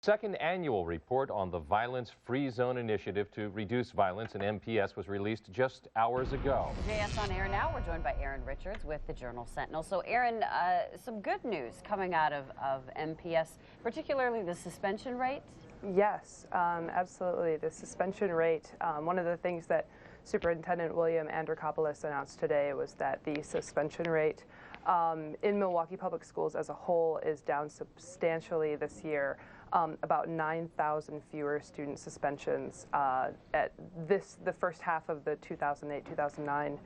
second annual report on the Violence-Free Zone initiative to reduce violence in MPS was released just hours ago. JS on air now. We're joined by Erin Richards with the Journal Sentinel. So, Erin, some good news coming out of MPS, particularly the suspension rate. Yes, absolutely. The suspension rate, one of the things that Superintendent William Andrikopoulos announced today was that the suspension rate in Milwaukee Public Schools as a whole is down substantially this year. About 9,000 fewer student suspensions at the first half of the 2008-2009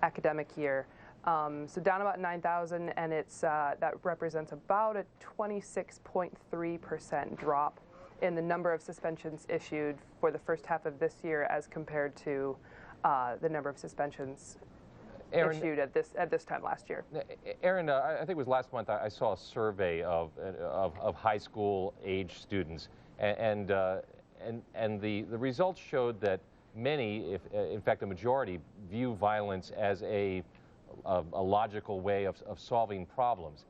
academic year. So down about 9,000, and that represents about a 26.3% drop in the number of suspensions issued for the first half of this year as compared to the number of suspensions issued at this time last year. Erin, I think it was last month I saw a survey of high school age students, and the results showed that many, in fact a majority, view violence as a logical way of solving problems.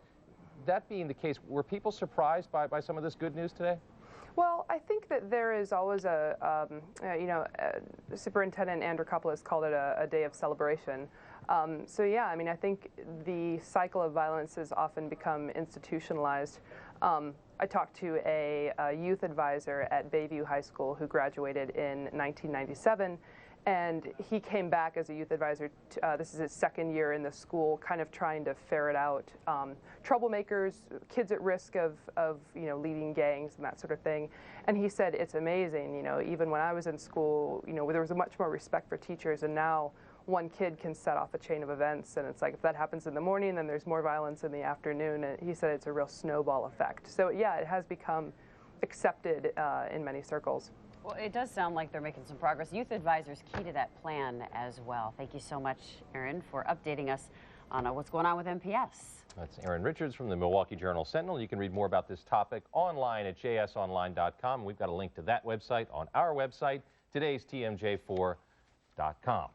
That being the case, were people surprised by some of this good news today? Well, I think that there is always Superintendent Andrikopoulos called it a day of celebration. So yeah, I mean, I think the cycle of violence has often become institutionalized. I talked to a youth advisor at Bayview High School who graduated in 1997. And he came back as a youth advisor. This is his second year in the school, kind of trying to ferret out troublemakers, kids at risk of leading gangs and that sort of thing. And he said it's amazing. Even when I was in school, there was a much more respect for teachers, and now one kid can set off a chain of events. And it's like if that happens in the morning, then there's more violence in the afternoon. And he said it's a real snowball effect. So yeah, it has become accepted in many circles. Well, it does sound like they're making some progress. Youth advisors key to that plan as well. Thank you so much, Erin, for updating us on what's going on with MPS. That's Erin Richards from the Milwaukee Journal Sentinel. You can read more about this topic online at jsonline.com. We've got a link to that website on our website, today's TMJ4.com.